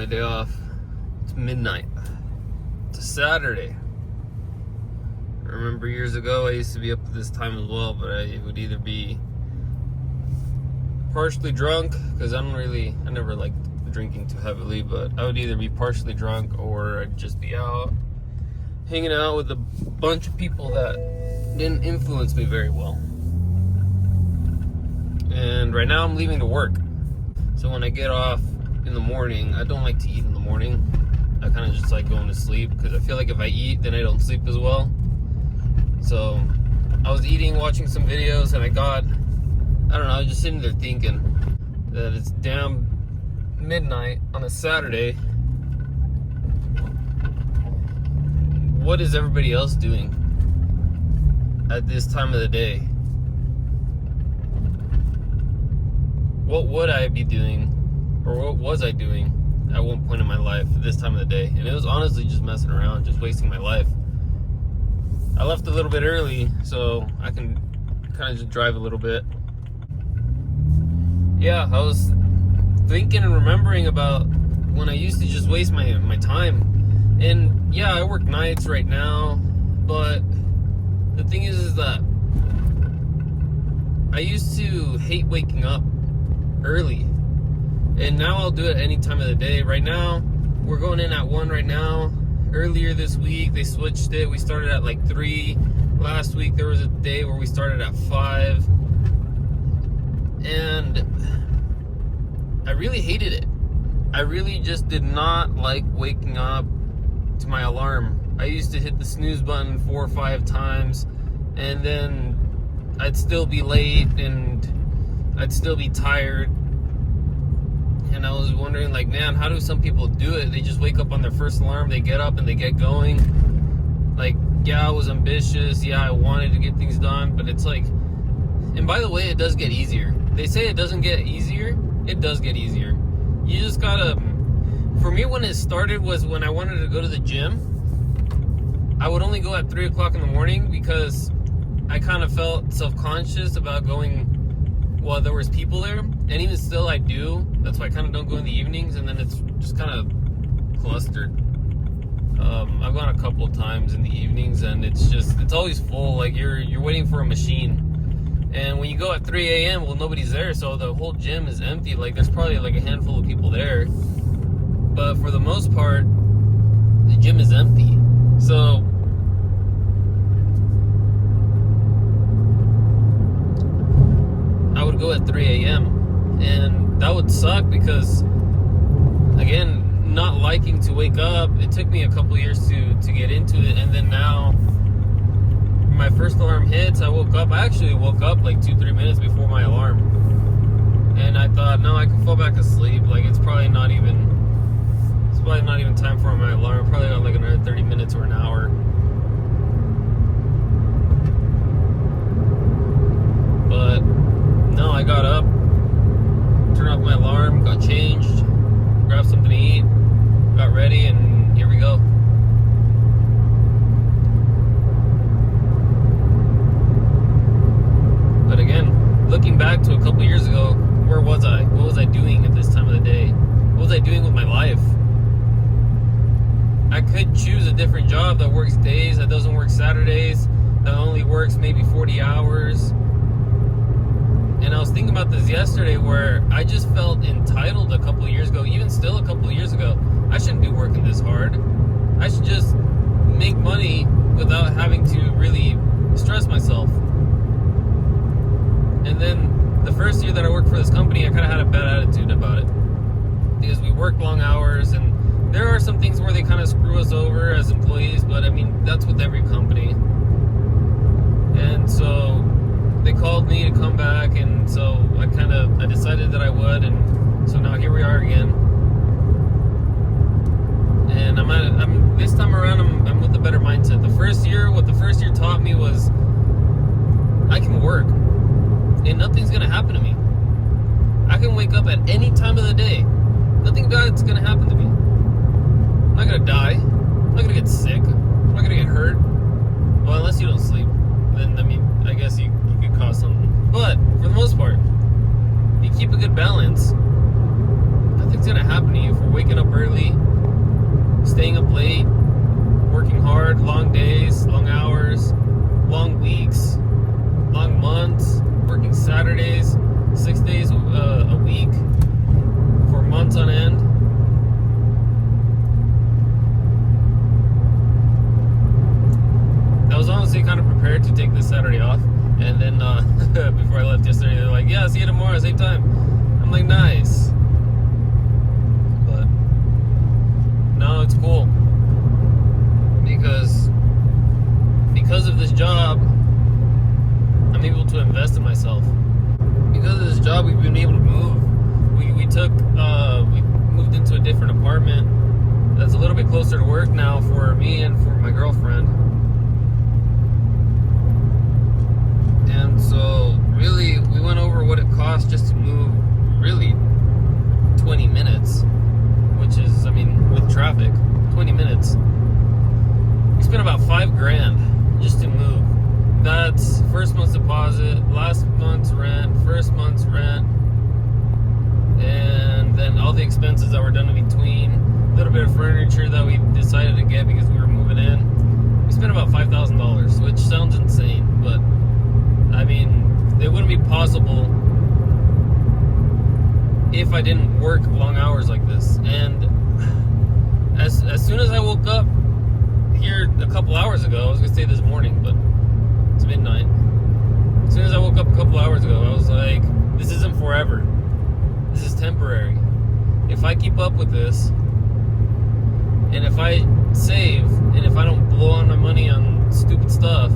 day off. It's midnight. It's a Saturday. I remember years ago I used to be up at this time as well, but I would either be partially drunk, because I never liked drinking too heavily, but I would either be partially drunk or I'd just be out hanging out with a bunch of people that didn't influence me very well. And right now I'm leaving to work. So when I get off in the morning, I don't like to eat in the morning. I kind of just like going to sleep, because I feel like if I eat, then I don't sleep as well. So I was eating, watching some videos, and I was just sitting there thinking that it's damn midnight on a Saturday. What is everybody else doing at this time of the day? What would I be doing, or what was I doing at one point in my life at this time of the day? And it was honestly just messing around, just wasting my life. I left a little bit early so I can kind of just drive a little bit. Yeah, I was thinking and remembering about when I used to just waste my time. And yeah, I work nights right now, but the thing is that I used to hate waking up early, and now I'll do it any time of the day. Right now, we're going in at 1 right now. Earlier this week, they switched it. We started at like 3. Last week, there was a day where we started at 5. And I really hated it. I really just did not like waking up to my alarm. I used to hit the snooze button 4 or 5 times, and then I'd still be late and I'd still be tired. And I was wondering, like, man, how do some people do it? They just wake up on their first alarm, they get up and they get going. Like, yeah, I was ambitious, yeah, I wanted to get things done, but it's like, and by the way, it does get easier. They say it doesn't get easier. It does get easier. You just gotta, for me, when it started was when I wanted to go to the gym. I would only go at 3 o'clock in the morning because I kind of felt self-conscious about going while there was people there. And even still I do. That's why I kind of don't go in the evenings, and then it's just kind of clustered. I've gone a couple of times in the evenings, and it's always full. Like you're waiting for a machine. And when you go at 3 a.m., well, nobody's there, so the whole gym is empty. Like, there's probably like a handful of people there. But for the most part, the gym is empty. So I would go at 3 a.m. And that would suck because, again, not liking to wake up, it took me a couple years to get into it. And then now, my first alarm hits, I woke up. I actually woke up like 2-3 minutes before my alarm. And I thought, no, I can fall back asleep. Like, it's probably not even time for my alarm. I probably got like another 30 minutes or an hour. But no, I got up, turned off my alarm, got changed, grabbed something to eat, got ready, and here we go. But again, looking back to a couple years ago, where was I? What was I doing at this time of the day? What was I doing with my life? I could choose a different job that works days, that doesn't work Saturdays, that only works maybe 40 hours. And I was thinking about this yesterday, where I just felt entitled a couple of years ago, even still a couple of years ago. I shouldn't be working this hard. I should just make money without having to really stress myself. And then the first year that I worked for this company, I kind of had a bad attitude about it, because we worked long hours, and there are some things where they kind of screw us over as employees, but I mean, that's with every company. And so they called me to come back, and so I decided that I would, and so now here we are again. And this time around, I'm with a better mindset. What the first year taught me was I can work, and nothing's gonna happen to me. I can wake up at any time of the day. Nothing bad's gonna happen to me. I'm not gonna die. I'm not gonna get sick. I'm not gonna get hurt. Well, unless you don't sleep. Then, I mean, I guess you could cause something. But, for the most part, if you keep a good balance, nothing's gonna happen to you for waking up early, staying up late, working hard, long days, long hours, long weeks, long months, working Saturdays, 6 days a week for months on end. I was honestly kind of prepared to take this Saturday off, and then before I left yesterday, they're like, yeah, see you tomorrow, same time. I'm like, nice. But no, it's cool because of this job, I'm able to invest in myself. Because of this job, we've been able to move. We moved into a different apartment that's a little bit closer to work now for me and for my girlfriend. And so really, we went over what it cost just to move, really 20 minutes, which is, I mean, with traffic, 20 minutes. We spent about $5,000 just to move. That's first month's deposit, last month's rent, first month's rent, and then all the expenses that were done in between, a little bit of furniture that we decided to get because we were moving in. We spent about $5,000, which sounds insane, but I mean, it wouldn't be possible if I didn't work long hours like this. And as soon as I woke up here a couple hours ago, I was gonna say this morning, but it's midnight. As soon as I woke up a couple hours ago, I was like, this isn't forever. This is temporary. If I keep up with this, and if I save, and if I don't blow on my money on stupid stuff,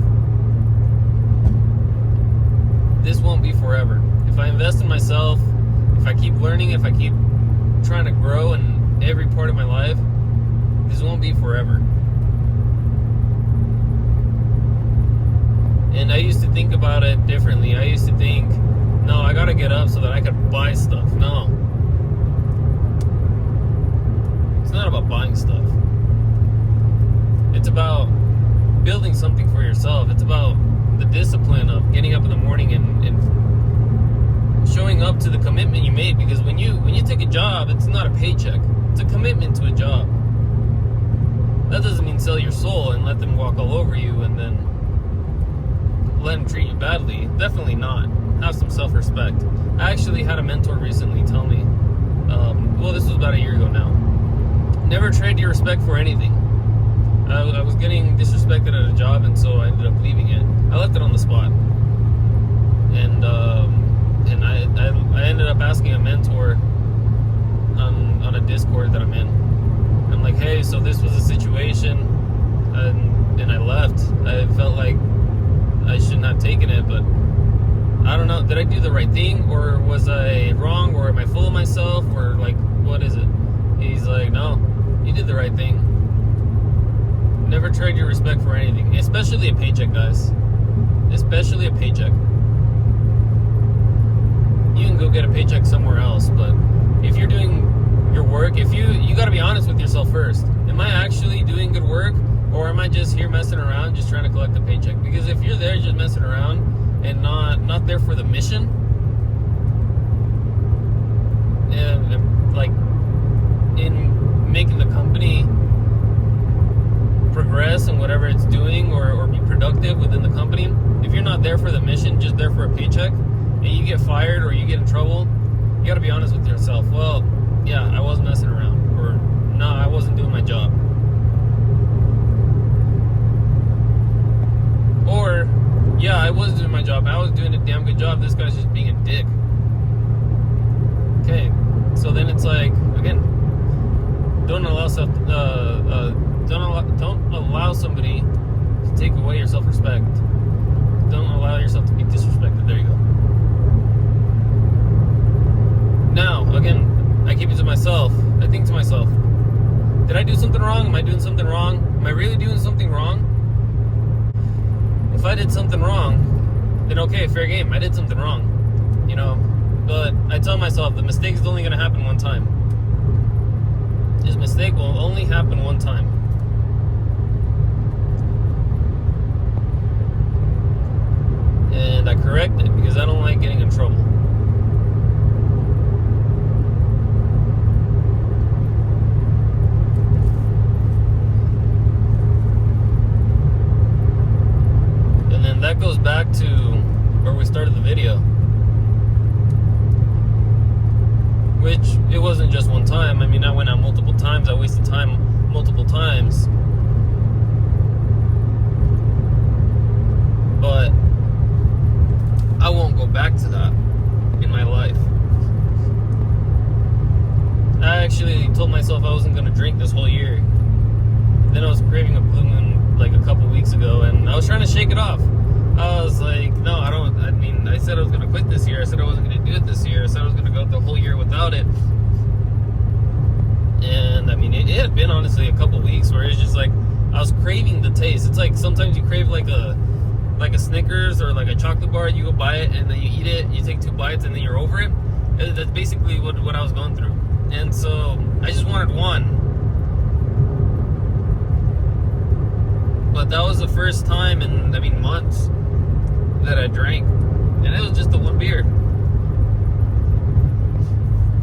this won't be forever. If I invest in myself, if I keep learning, if I keep trying to grow in every part of my life, this won't be forever. And I used to think about it differently. I used to think, no, I gotta get up so that I could buy stuff. No. It's not about buying stuff. It's about building something for yourself. It's about the discipline of getting up in the morning and showing up to the commitment you made. Because when you take a job, it's not a paycheck. It's a commitment to a job. That doesn't mean sell your soul and let them walk all over you and then let them treat you badly. Definitely not. Have some self-respect. I actually had a mentor recently tell me, well, this was about a year ago now, never trade your respect for anything. I was getting disrespected at a job, and so I ended up leaving it. I left it on the spot, and I ended up asking a mentor on a Discord that I'm in. I'm like, hey, so this was a situation, and I left. I felt like I shouldn't have taken it, but I don't know. Did I do the right thing, or was I wrong, or am I full of myself, or like, what is it? He's like, no, you did the right thing. Never trade your respect for anything, especially a paycheck, guys. Especially a paycheck. You can go get a paycheck somewhere else, but if you're doing your work, if you got to be honest with yourself first. Am I actually doing good work, or am I just here messing around, just trying to collect a paycheck? Because if you're there just messing around and not there for the mission, and like in making the company progress in whatever it's doing or be productive within the company, if you're not there for the mission, just there for a paycheck, and you get fired or you get in trouble, you got to be honest with yourself. Well, yeah, I was messing around, or no, I wasn't doing my job. Or, yeah, I was doing my job. I was doing a damn good job. This guy's just being a dick. Okay, so then it's like, again, don't allow somebody to take away your self-respect. Don't allow yourself to be disrespected. There you go. Now, again, I keep it to myself. I think to myself, did I do something wrong? Am I doing something wrong? Am I really doing something wrong? If I did something wrong, then okay, fair game. I did something wrong, you know. But I tell myself the mistake is only going to happen one time. This mistake will only happen one time. And I correct it because I don't like getting in trouble. that goes back to where we started the video. Which, it wasn't just one time. I mean, I went out multiple times. I wasted time multiple times. But I won't go back to that in my life. I actually told myself I wasn't going to drink this whole year. Then I was craving a Blue Moon like a couple weeks ago, and I was trying to shake it off. I was like, no, I said I was going to quit this year. I said I wasn't going to do it this year. I said I was going to go the whole year without it. And I mean, it had been honestly a couple weeks where it's just like, I was craving the taste. It's like sometimes you crave like a Snickers or like a chocolate bar. You go buy it and then you eat it. You take 2 bites and then you're over it. And that's basically what I was going through. And so I just wanted one. But that was the first time in, months that I drank. And it was just the one beer.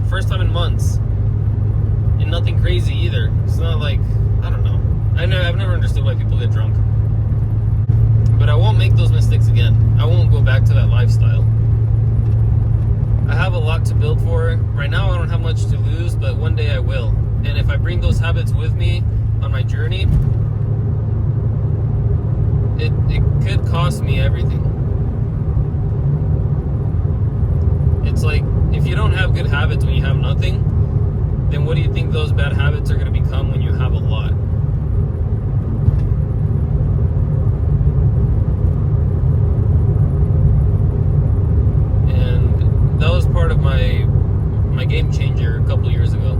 First time in months. And nothing crazy either. It's not like, I don't know. I've never understood why people get drunk. But I won't make those mistakes again. I won't go back to that lifestyle. I have a lot to build for. Right now I don't have much to lose, but one day I will. And if I bring those habits with me on my journey, it could cost me everything. It's like, if you don't have good habits when you have nothing, then what do you think those bad habits are going to become when you have a lot? And that was part of my game changer a couple years ago.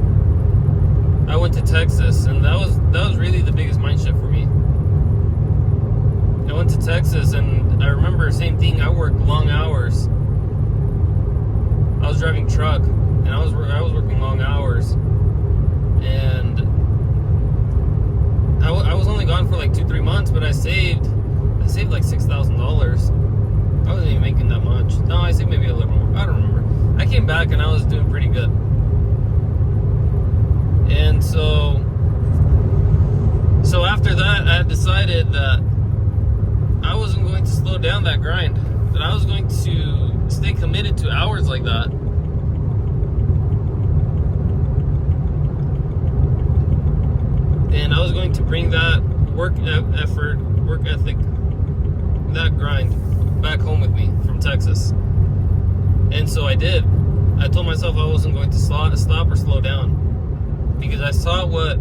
I went to Texas, and that was really the biggest mind shift for me. I went to Texas, and I remember same thing. I worked long hours. I was driving truck, and I was working long hours, and I was only gone for like 2-3 months, but I saved like $6,000. I wasn't even making that much. No, I saved maybe a little more. I don't remember. I came back and I was doing pretty good, and so after that, I decided that I wasn't going to slow down that grind. That I was going to stay committed to hours like that. And I was going to bring that work ethic, that grind back home with me from Texas. And so I did. I told myself I wasn't going to stop or slow down, because I saw what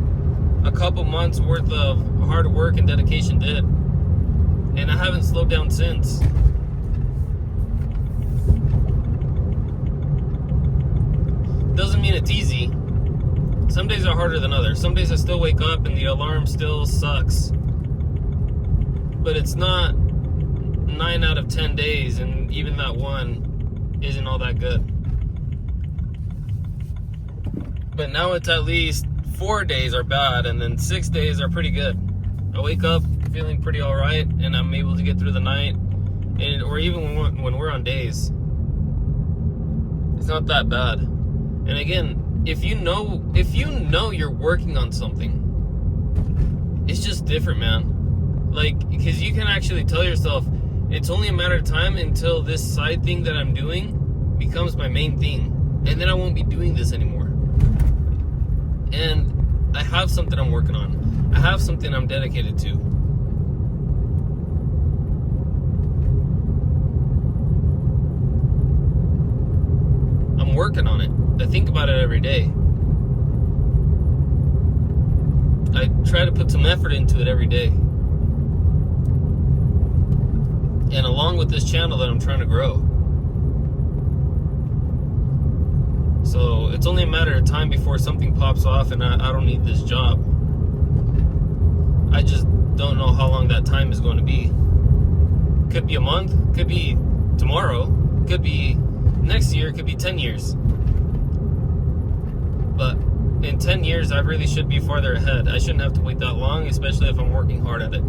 a couple months worth of hard work and dedication did. And I haven't slowed down since. Doesn't mean it's easy. Some days are harder than others. Some days I still wake up and the alarm still sucks. But it's not 9 out of 10 days, and even that one isn't all that good. But now it's at least 4 days are bad, and then 6 days are pretty good. I wake up feeling pretty alright, and I'm able to get through the night, or even when we're on days. It's not that bad. And again, if you know you're working on something, it's just different, man. Like, because you can actually tell yourself, it's only a matter of time until this side thing that I'm doing becomes my main thing, and then I won't be doing this anymore. And I have something I'm working on. I have something I'm dedicated to. I'm working on it. I think about it every day. I try to put some effort into it every day. And along with this channel that I'm trying to grow. So it's only a matter of time before something pops off and I don't need this job. I just don't know how long that time is going to be. Could be a month, could be tomorrow, could be next year, could be 10 years. But in 10 years, I really should be farther ahead. I shouldn't have to wait that long, especially if I'm working hard at it.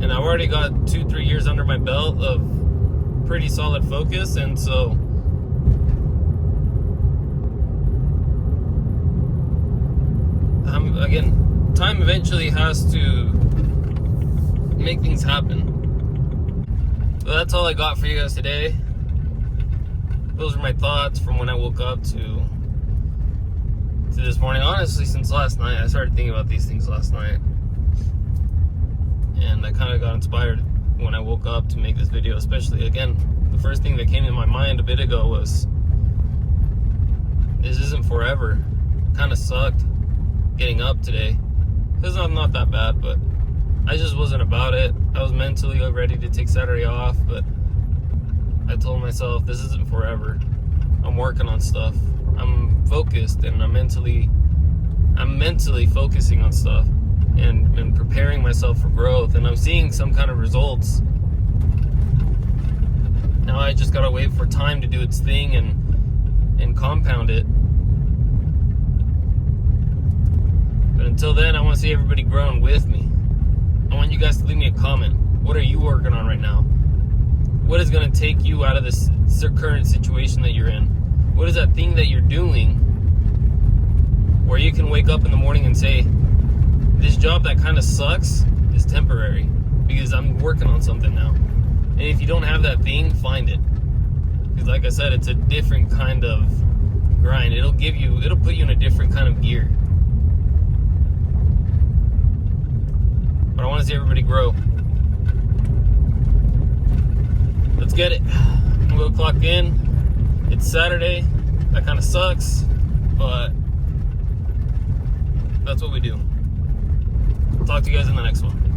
And I've already got 2-3 years under my belt of pretty solid focus, and so again, time eventually has to make things happen. So that's all I got for you guys today. Those are my thoughts from when I woke up to this morning. Honestly, since last night, I started thinking about these things last night. And I kind of got inspired when I woke up to make this video, especially, again, the first thing that came to my mind a bit ago was, this isn't forever. Kind of sucked getting up today. It's not that bad, but I just wasn't about it. I was mentally ready to take Saturday off, but I told myself, this isn't forever. I'm working on stuff. I'm focused, and I'm mentally focusing on stuff and preparing myself for growth, and I'm seeing some kind of results. Now I just gotta wait for time to do its thing and compound it. But until then, I want to see everybody growing with me. I want you guys to leave me a comment. What are you working on right now? What is going to take you out of this current situation that you're in? What is that thing that you're doing where you can wake up in the morning and say, this job that kind of sucks is temporary because I'm working on something now. And if you don't have that thing, find it. Because like I said, it's a different kind of grind. It'll put you in a different kind of gear. But I want to see everybody grow. Let's get it. I'm going to clock in. It's Saturday. That kind of sucks, but that's what we do. Talk to you guys in the next one.